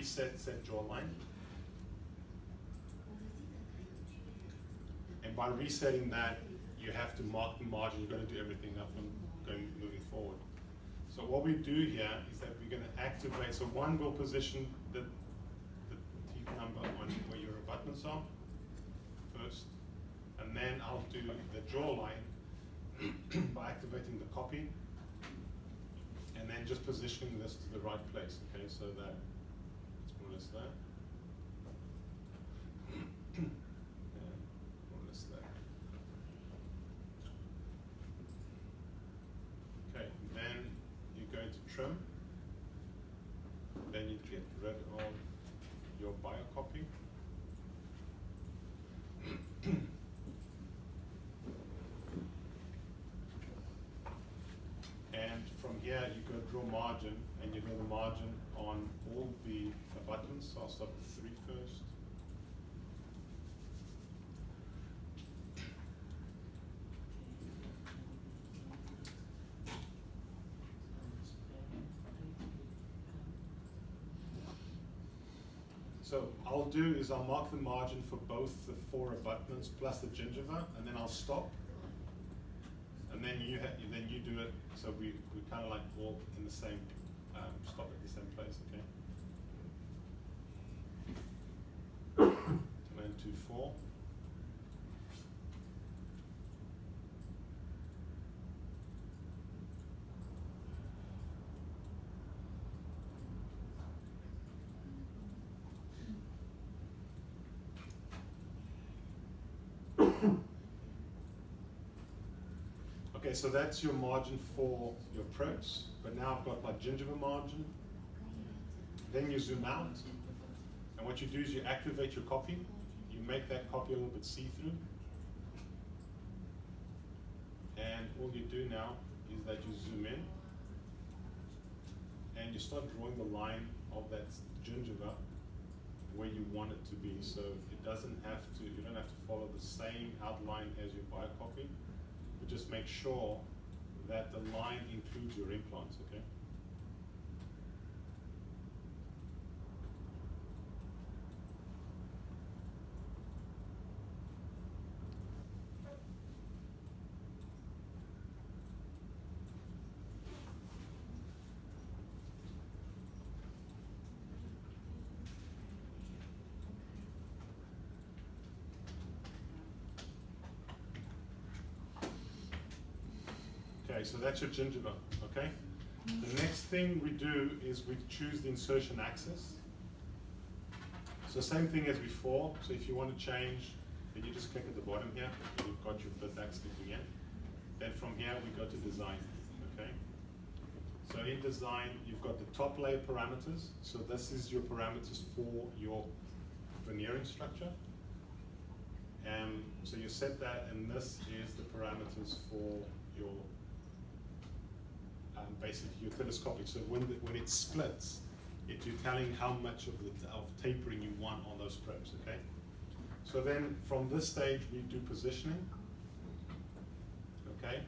reset set jawline. And by resetting that, you have to mark the margin. You've got to do everything up and moving forward. So what we do here is that we're going to activate. So one will position the teeth number on where your abutments are first, and then I'll do the jawline by activating the copy, and then just positioning this to the right place. Okay, so that it's more or less there. Trim, then you get rid of your biocopy. And from here you go draw margin, and you draw the margin on all the abutments. So I'll start with 3 first. So I'll do is I'll mark the margin for both the 4 abutments plus the gingiva, and then I'll stop. And then you do it. So we kind of like all in the same stop at the same place. Okay. And then 2, 4. Okay, so that's your margin for your preps, but now I've got my gingiva margin. Then you zoom out, and what you do is you activate your copy. You make that copy a little bit see-through. And all you do now is that you zoom in, and you start drawing the line of that gingiva where you want it to be. So it doesn't have to, you don't have to follow the same outline as your biocopy. But just make sure that the line includes your implants, okay? Okay, so that's your gingiva, okay? The next thing we do is we choose the insertion axis. So same thing as before. So if you want to change, then you just click at the bottom here, and you've got your 5th axis again. Then from here we go to design, okay? So in design, you've got the top layer parameters. So this is your parameters for your veneering structure. And so you set that, and this is the parameters for your basically your telescopic. So when it splits, you're telling how much of tapering you want on those probes, okay? So then from this stage we do positioning, okay?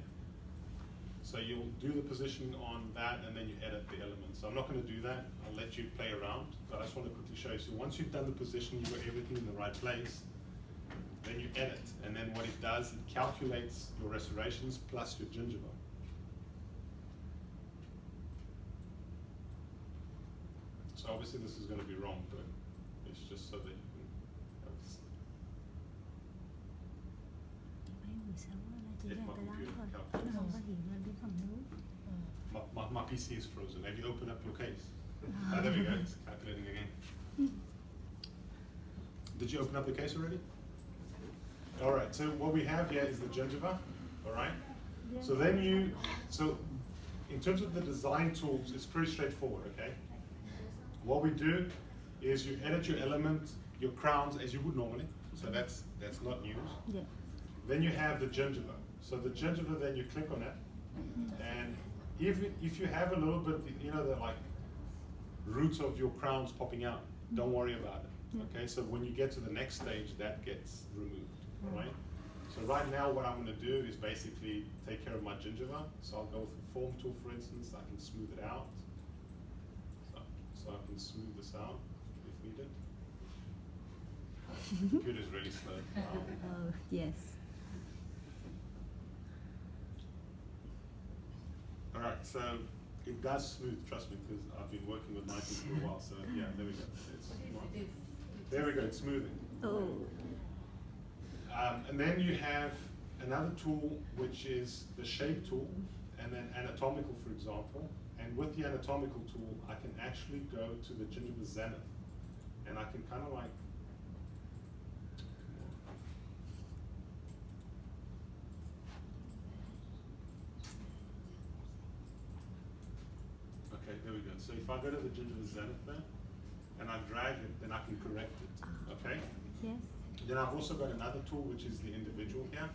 So you'll do the positioning on that, and then you edit the elements. So I'm not going to do that. I'll let you play around, but I just want to quickly show you. So once you've done the positioning, you've got everything in the right place, then you edit, and then what it does, it calculates your restorations plus your gingiva. So obviously this is going to be wrong, but it's just so that you can have if my computer calculates. My PC is frozen. Have you opened up your case? Oh, there we go, it's calculating again. Did you open up the case already? All right, so what we have here is the gingiva, all right? So then so in terms of the design tools, it's pretty straightforward, okay? What we do is you edit your element, your crowns as you would normally, so that's not news. Yeah. Then you have the gingiva. So the gingiva, then you click on it, and if you have a little bit, the like roots of your crowns popping out, don't worry about it. Okay, so when you get to the next stage, that gets removed. All right. So right now, what I'm going to do is basically take care of my gingiva. So I'll go with the form tool, for instance. I can smooth it out. So I can smooth this out. You did? The computer's really slow. Oh, yes. All right, so it does smooth, trust me, because I've been working with Nike for a while, so yeah, there we go. There we go, it's smoothing. Oh. And then you have another tool, which is the shape tool, and then anatomical, for example. And with the anatomical tool, I can actually go to the gingiva zenith, and I can kind of like, okay, there we go. So if I go to the gingiva zenith there, and I drag it, then I can correct it, okay? Yes. Then I've also got another tool, which is the individual here.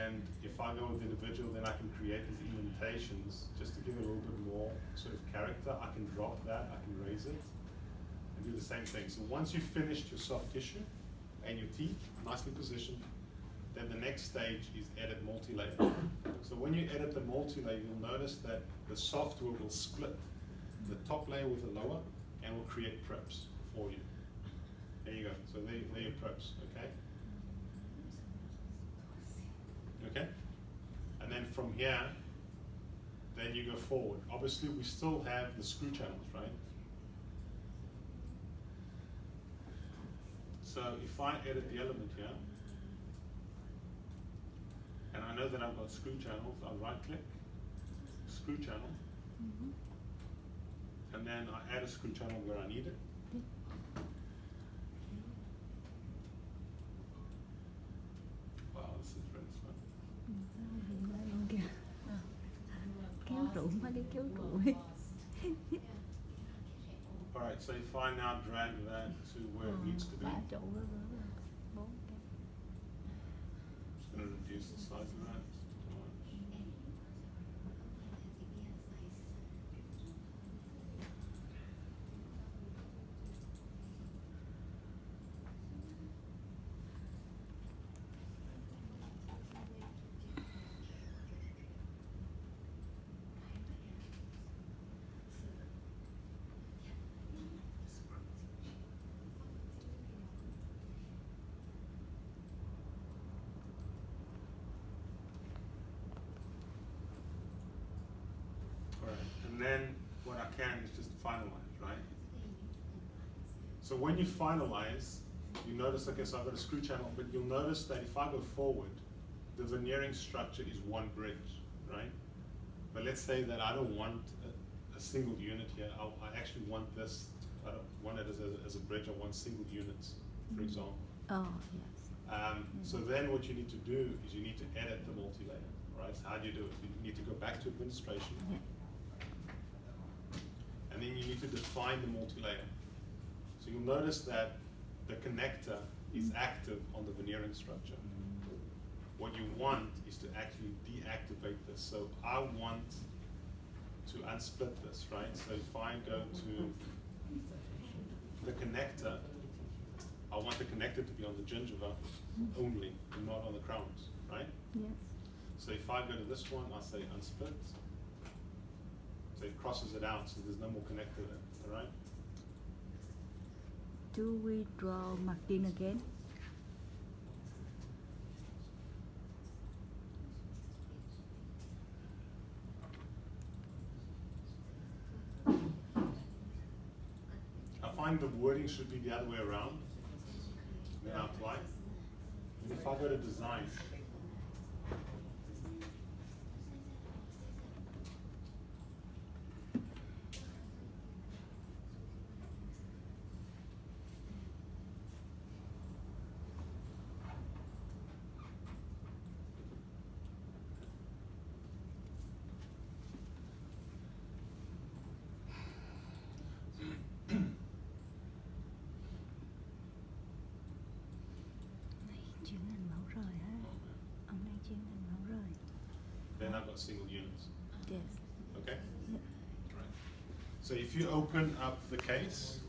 And if I go with individual, then I can create these indentations just to give it a little bit more sort of character. I can drop that, I can raise it, and do the same thing. So once you've finished your soft tissue and your teeth, nicely positioned, then the next stage is edit multi-layer. So when you edit the multi-layer, you'll notice that the software will split the top layer with the lower and will create preps for you. There you go. So there are your preps, okay? Okay? And then from here, then you go forward. Obviously, we still have the screw channels, right? So if I edit the element here, and I know that I've got screw channels, I'll right click, screw channel, and then I add a screw channel where I need it. Wow, this is very slow. Kéo rượu mới đi kéo rượu. Alright, so if I now drag that to where it needs to be, I'm just going to reduce the size of that. And then what I can is just finalize, right? So when you finalize, you notice, okay, so I've got a screw channel, but you'll notice that if I go forward, the veneering structure is one bridge, right? But let's say that I don't want a single unit here. I actually want this, I don't want it as a bridge. I want single units, for example. Oh, yes. So then what you need to do is you need to edit the multi-layer, right? So how do you do it? You need to go back to administration. Yeah. And then you need to define the multi-layer. So you'll notice that the connector is active on the veneering structure. What you want is to actually deactivate this. So I want to unsplit this, right? So if I go to the connector, I want the connector to be on the gingiva only, and not on the crowns, right? Yes. So if I go to this one, I say unsplit. So it crosses it out, so there's no more connector there, all right? Do we draw margin again? I find the wording should be the other way around. Then I apply. And if I go to design, then I've got single units. Yes. Okay? Yeah. Right. So if you open up the case,